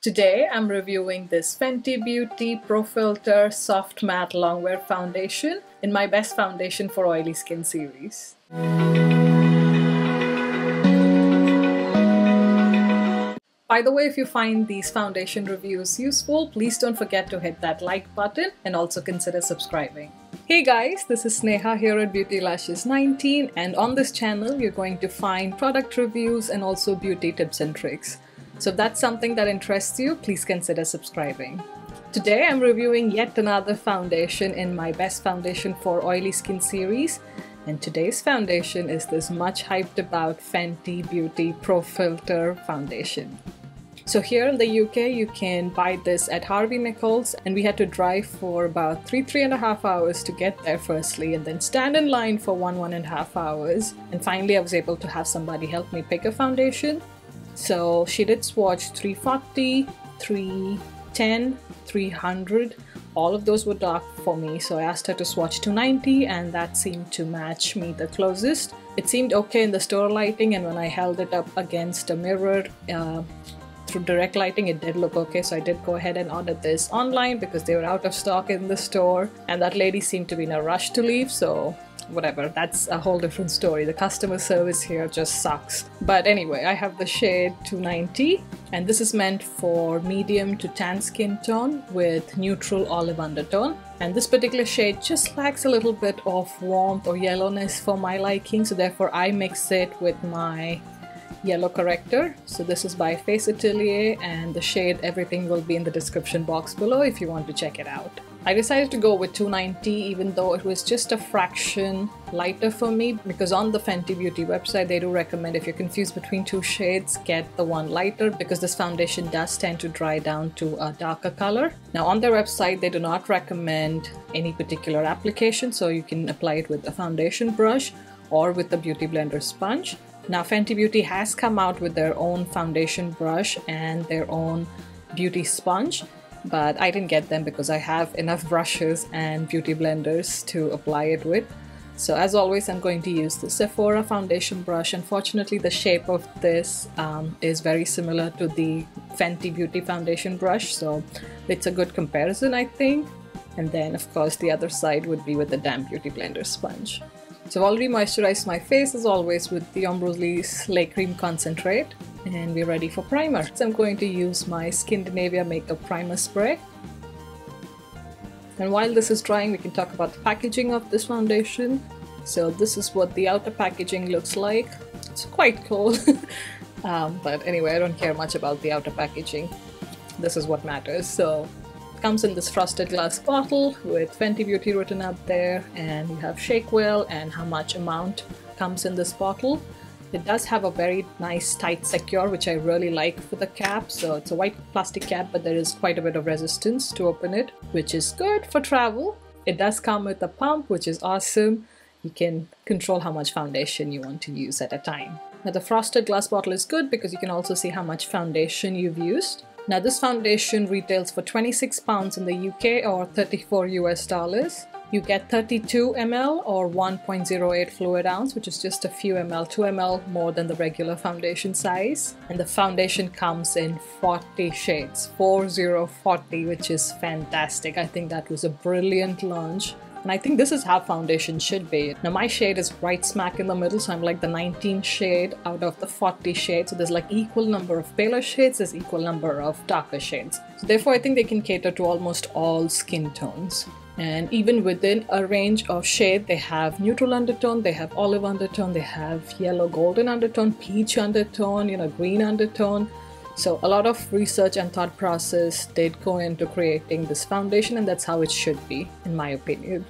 Today I'm reviewing this Fenty Beauty Pro Filt'r Soft Matte Longwear Foundation in my Best Foundation for Oily Skin series. By the way, if you find these foundation reviews useful, please don't forget to hit that like button and also consider subscribing. Hey guys, this is Sneha here at Beautylashes19, and on this channel you're going to find product reviews and also beauty tips and tricks. So if that's something that interests you, please consider subscribing. Today I'm reviewing yet another foundation in my Best Foundation for Oily Skin series, and today's foundation is this much hyped about Fenty Beauty Pro Filt'r foundation. So here in the UK you can buy this at Harvey Nichols, and we had to drive for about 3.5 hours to get there firstly, and then stand in line for 1.5 hours, and finally I was able to have somebody help me pick a foundation. So she did swatch 340, 310, 300. All of those were dark for me, so I asked her to swatch 290, and that seemed to match me the closest. It seemed okay in the store lighting, and when I held it up against a mirror through direct lighting, it did look okay. So I did go ahead and order this online because they were out of stock in the store, and that lady seemed to be in a rush to leave, so whatever, that's a whole different story. The customer service here just sucks. But anyway, I have the shade 290, and this is meant for medium to tan skin tone with neutral olive undertone. And this particular shade just lacks a little bit of warmth or yellowness for my liking, so therefore I mix it with my yellow corrector. So this is by Face Atelier, and the shade, everything will be in the description box below if you want to check it out. I decided to go with 290 even though it was just a fraction lighter for me, because on the Fenty Beauty website they do recommend, if you're confused between two shades, get the one lighter, because this foundation does tend to dry down to a darker color. Now on their website they do not recommend any particular application, so you can apply it with a foundation brush or with the beauty blender sponge. Now Fenty Beauty has come out with their own foundation brush and their own beauty sponge, but I didn't get them because I have enough brushes and beauty blenders to apply it with. So as always, I'm going to use the Sephora foundation brush. Unfortunately, the shape of this is very similar to the Fenty Beauty foundation brush, so it's a good comparison, I think. And then of course the other side would be with the damp beauty blender sponge. So I've already moisturized my face as always with the Ombroli's Lake Cream Concentrate, and we're ready for primer. So I'm going to use my Skindinavia Makeup Primer Spray. And while this is drying, we can talk about the packaging of this foundation. So this is what the outer packaging looks like. It's quite cool, but anyway, I don't care much about the outer packaging. This is what matters. So it comes in this frosted glass bottle with Fenty Beauty written up there, and you have shake well and how much amount comes in this bottle. It does have a very nice tight secure, which I really like for the cap. So it's a white plastic cap, but there is quite a bit of resistance to open it, which is good for travel. It does come with a pump, which is awesome. You can control how much foundation you want to use at a time. Now the frosted glass bottle is good because you can also see how much foundation you've used. Now this foundation retails for £26 in the UK or $34 US. You get 32 ml or 1.08 fluid ounce, which is just a few ml, 2 ml more than the regular foundation size. And the foundation comes in 40 shades, 40, which is fantastic. I think that was a brilliant launch. And I think this is how foundation should be. Now my shade is right smack in the middle, so I'm like the 19th shade out of the 40 shades. So there's like equal number of paler shades, there's equal number of darker shades. So therefore I think they can cater to almost all skin tones. And even within a range of shade, they have neutral undertone, they have olive undertone, they have yellow golden undertone, peach undertone, green undertone. So a lot of research and thought process did go into creating this foundation, and that's how it should be, in my opinion.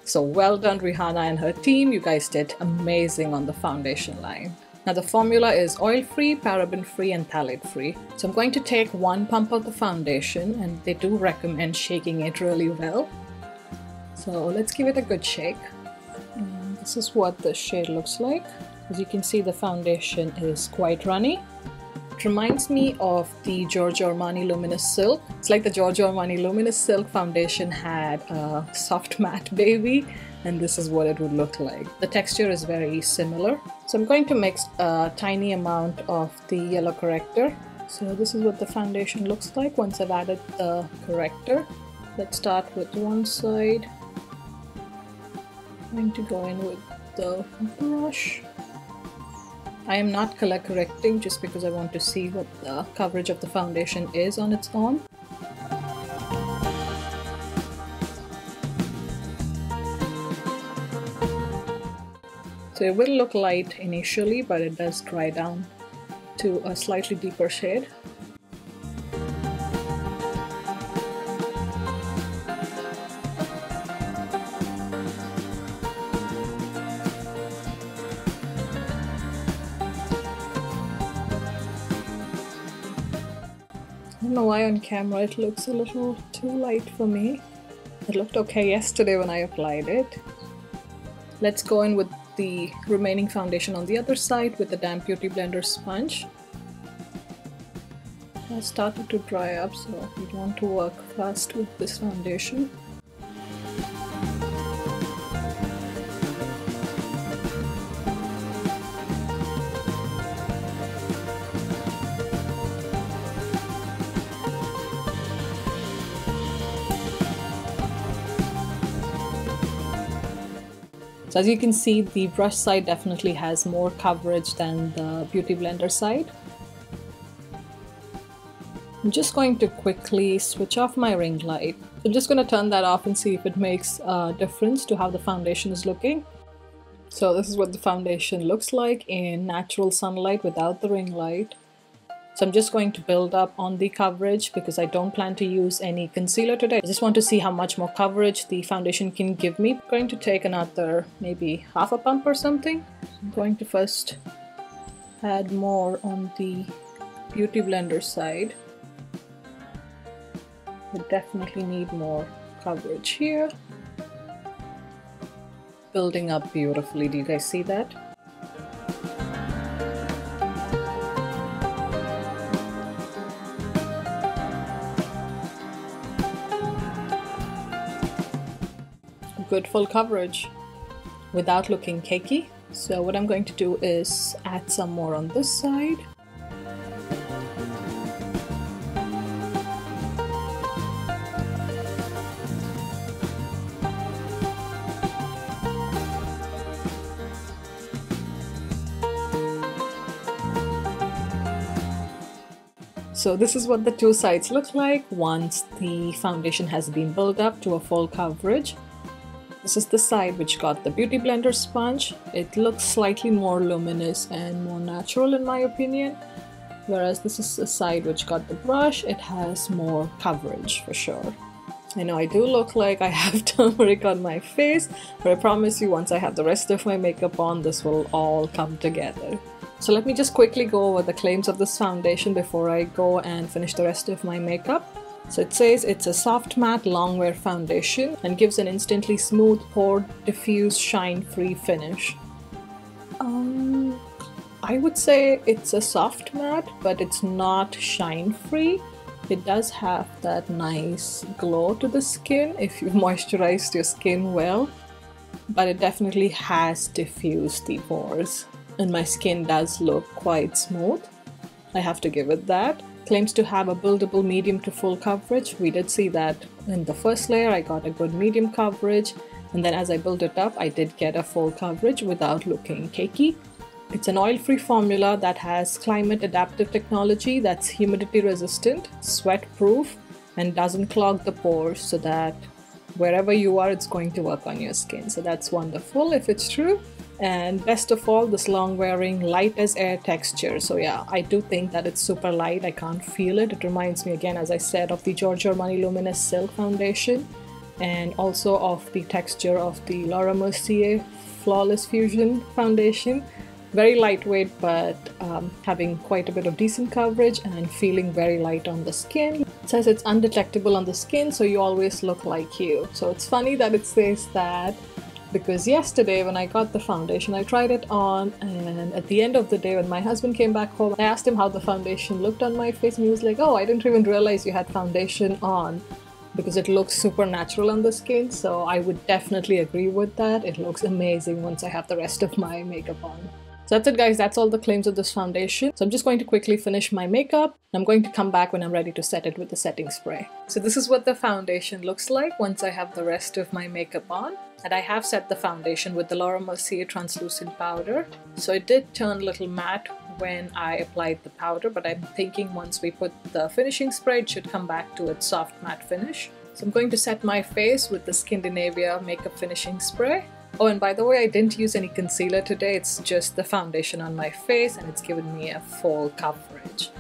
So well done Rihanna and her team, you guys did amazing on the foundation line. Now the formula is oil-free, paraben-free and phthalate-free. So I'm going to take one pump of the foundation, and they do recommend shaking it really well. So let's give it a good shake. And this is what the shade looks like. As you can see, the foundation is quite runny. It reminds me of the Giorgio Armani Luminous Silk. It's like the Giorgio Armani Luminous Silk foundation had a soft matte baby, and this is what it would look like. The texture is very similar. So I'm going to mix a tiny amount of the yellow corrector. So this is what the foundation looks like once I've added the corrector. Let's start with one side. I'm going to go in with the brush. I am not color correcting just because I want to see what the coverage of the foundation is on its own. So it will look light initially, but it does dry down to a slightly deeper shade. I don't know why on camera it looks a little too light for me. It looked okay yesterday when I applied it. Let's go in with the remaining foundation on the other side with the damp beauty blender sponge. It started to dry up, so you want to work fast with this foundation. So as you can see, the brush side definitely has more coverage than the beauty blender side. I'm just going to quickly switch off my ring light. I'm just going to turn that off and see if it makes a difference to how the foundation is looking. So this is what the foundation looks like in natural sunlight without the ring light. So I'm just going to build up on the coverage because I don't plan to use any concealer today. I just want to see how much more coverage the foundation can give me. I'm going to take another maybe half a pump or something. I'm going to first add more on the beauty blender side. I definitely need more coverage here. Building up beautifully. Do you guys see that? Good full coverage without looking cakey. So what I'm going to do is add some more on this side. So this is what the two sides look like once the foundation has been built up to a full coverage. This is the side which got the beauty blender sponge. It looks slightly more luminous and more natural in my opinion. Whereas this is the side which got the brush. It has more coverage for sure. I know I do look like I have turmeric on my face, but I promise you once I have the rest of my makeup on, this will all come together. So let me just quickly go over the claims of this foundation before I go and finish the rest of my makeup. So it says it's a soft matte long wear foundation and gives an instantly smooth, pore, diffuse, shine-free finish. I would say it's a soft matte, but it's not shine-free. It does have that nice glow to the skin if you've moisturized your skin well, but it definitely has diffused the pores, and my skin does look quite smooth. I have to give it that. Claims to have a buildable medium to full coverage. We did see that in the first layer. I got a good medium coverage, and then as I built it up I did get a full coverage without looking cakey. It's an oil-free formula that has climate adaptive technology that's humidity resistant, sweat proof, and doesn't clog the pores, so that wherever you are it's going to work on your skin. So that's wonderful if it's true. And best of all, this long wearing light as air texture. So yeah, I do think that it's super light. I can't feel it. It reminds me again, as I said, of the Giorgio Armani Luminous Silk foundation, and also of the texture of the Laura Mercier Flawless Fusion foundation. Very lightweight, but having quite a bit of decent coverage and feeling very light on the skin. It says it's undetectable on the skin, so you always look like you. So it's funny that it says that, because yesterday when I got the foundation, I tried it on, and at the end of the day when my husband came back home, I asked him how the foundation looked on my face, and he was like, oh, I didn't even realize you had foundation on, because it looks super natural on the skin. So I would definitely agree with that. It looks amazing once I have the rest of my makeup on. So that's it guys, that's all the claims of this foundation. So I'm just going to quickly finish my makeup. I'm going to come back when I'm ready to set it with the setting spray. So this is what the foundation looks like once I have the rest of my makeup on. And I have set the foundation with the Laura Mercier translucent powder. So it did turn a little matte when I applied the powder, but I'm thinking once we put the finishing spray, it should come back to its soft matte finish. So I'm going to set my face with the Scandinavia makeup finishing spray. Oh, and by the way, I didn't use any concealer today, it's just the foundation on my face and it's given me a full coverage.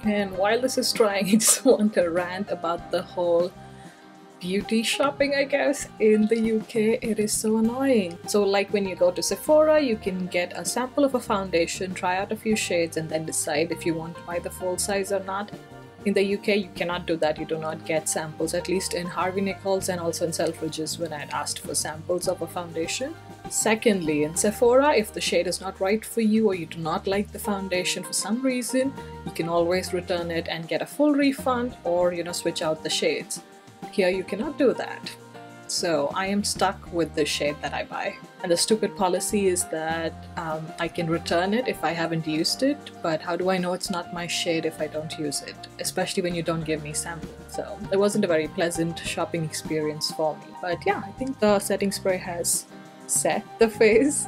And while this is drying, I just want to rant about the whole beauty shopping, I guess, in the UK. It is so annoying. So like when you go to Sephora, you can get a sample of a foundation, try out a few shades and then decide if you want to buy the full size or not. In the UK, you cannot do that. You do not get samples, at least in Harvey Nichols and also in Selfridges when I had asked for samples of a foundation. Secondly, in Sephora, if the shade is not right for you or you do not like the foundation for some reason, you can always return it and get a full refund or, switch out the shades. Here you cannot do that. So I am stuck with the shade that I buy. And the stupid policy is that I can return it if I haven't used it, but how do I know it's not my shade if I don't use it? Especially when you don't give me samples. So it wasn't a very pleasant shopping experience for me. But yeah, I think the setting spray has set the face.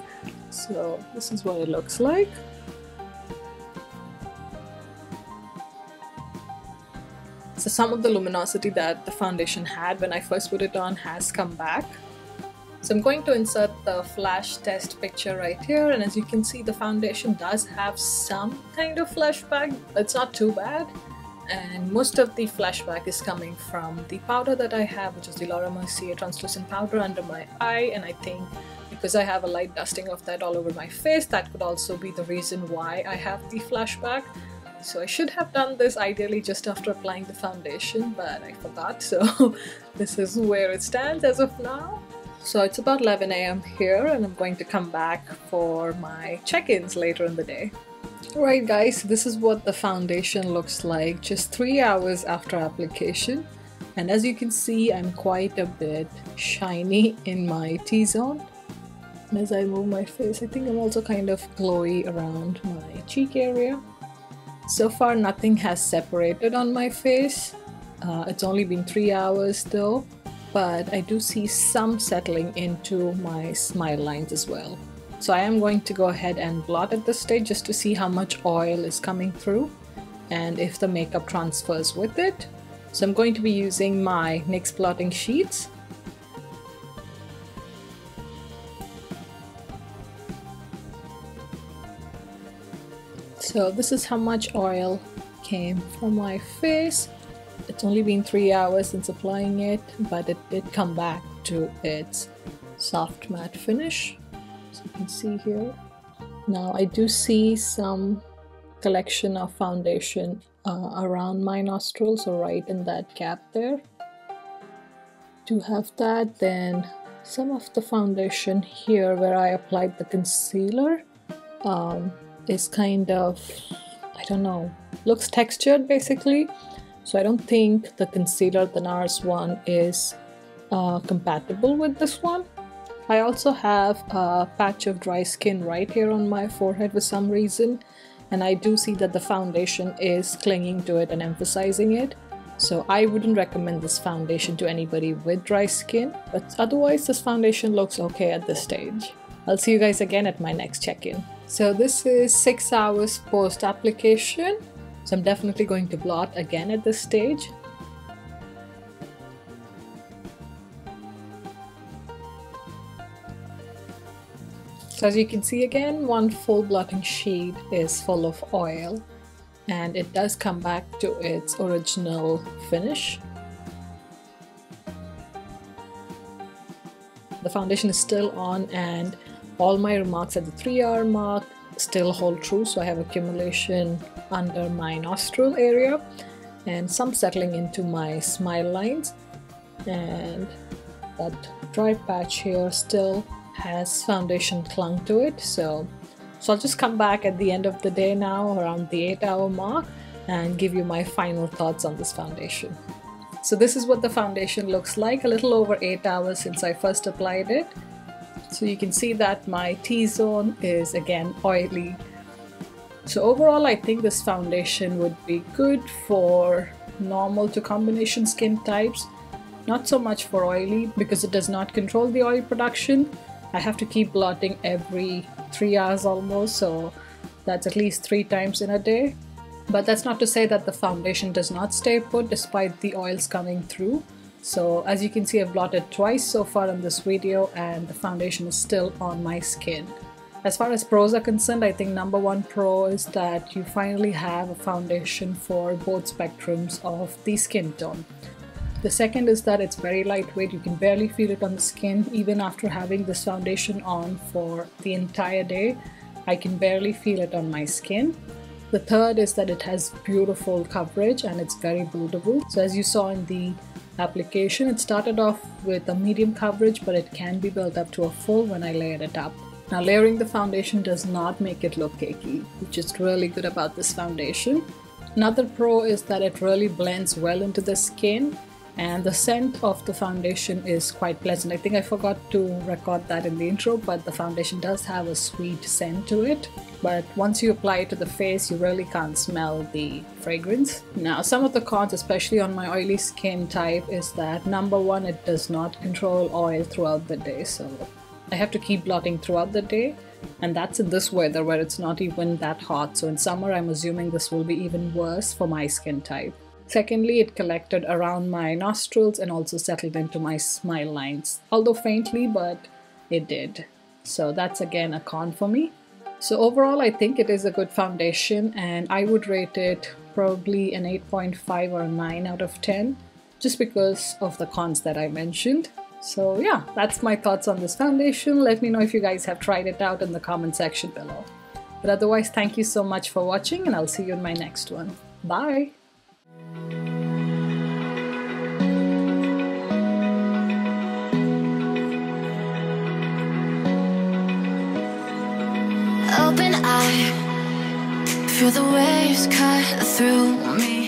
So this is what it looks like. So some of the luminosity that the foundation had when I first put it on has come back. So I'm going to insert the flash test picture right here, and as you can see, the foundation does have some kind of flashback. It's not too bad, and most of the flashback is coming from the powder that I have, which is the Laura Mercier translucent powder under my eye, and I think because I have a light dusting of that all over my face, that could also be the reason why I have the flashback. So I should have done this ideally just after applying the foundation, but I forgot, so this is where it stands as of now. So it's about 11 AM here, and I'm going to come back for my check-ins later in the day. Alright guys, this is what the foundation looks like just 3 hours after application. And as you can see, I'm quite a bit shiny in my T-zone. And as I move my face, I think I'm also kind of glowy around my cheek area. So far nothing has separated on my face. It's only been 3 hours though, but I do see some settling into my smile lines as well. So I am going to go ahead and blot at this stage just to see how much oil is coming through and if the makeup transfers with it. So I'm going to be using my NYX blotting sheets. So this is how much oil came from my face. It's only been 3 hours since applying it, but it did come back to its soft matte finish. So you can see here. Now I do see some collection of foundation around my nostrils, or right in that gap there. To have that, then some of the foundation here where I applied the concealer is kind of, I don't know, looks textured basically. So I don't think the concealer, the NARS one, is compatible with this one. I also have a patch of dry skin right here on my forehead for some reason, and I do see that the foundation is clinging to it and emphasizing it. So I wouldn't recommend this foundation to anybody with dry skin, but otherwise this foundation looks okay at this stage. I'll see you guys again at my next check-in. So this is 6 hours post application. So I'm definitely going to blot again at this stage. So as you can see again, one full blotting sheet is full of oil, and it does come back to its original finish. The foundation is still on, and all my remarks at the 3-hour mark still hold true. So I have accumulation under my nostril area and some settling into my smile lines, and that dry patch here still has foundation clung to it. So I'll just come back at the end of the day now around the 8-hour mark and give you my final thoughts on this foundation. So this is what the foundation looks like a little over 8 hours since I first applied it. So you can see that my T-zone is again oily. So overall, I think this foundation would be good for normal to combination skin types. Not so much for oily because it does not control the oil production. I have to keep blotting every 3 hours almost, so that's at least 3 times in a day. But that's not to say that the foundation does not stay put despite the oils coming through. So as you can see, I've blotted twice so far in this video and the foundation is still on my skin. As far as pros are concerned, I think number one pro is that you finally have a foundation for both spectrums of the skin tone. The second is that it's very lightweight. You can barely feel it on the skin. Even after having this foundation on for the entire day, I can barely feel it on my skin. The third is that it has beautiful coverage and it's very buildable. So as you saw in the application, it started off with a medium coverage, but it can be built up to a full when I layered it up. Now, layering the foundation does not make it look cakey, which is really good about this foundation. Another pro is that it really blends well into the skin, and the scent of the foundation is quite pleasant. I think I forgot to record that in the intro, but the foundation does have a sweet scent to it. But once you apply it to the face, you really can't smell the fragrance. Now, some of the cons, especially on my oily skin type, is that number one, it does not control oil throughout the day. So I have to keep blotting throughout the day, and that's in this weather where it's not even that hot. So in summer, I'm assuming this will be even worse for my skin type. Secondly, it collected around my nostrils and also settled into my smile lines, although faintly, but it did. So that's again a con for me. So overall, I think it is a good foundation and I would rate it probably an 8.5 or a 9 out of 10, just because of the cons that I mentioned. So yeah, that's my thoughts on this foundation. Let me know if you guys have tried it out in the comment section below. But otherwise, thank you so much for watching and I'll see you in my next one. Bye! Open eye, feel the waves cut through me.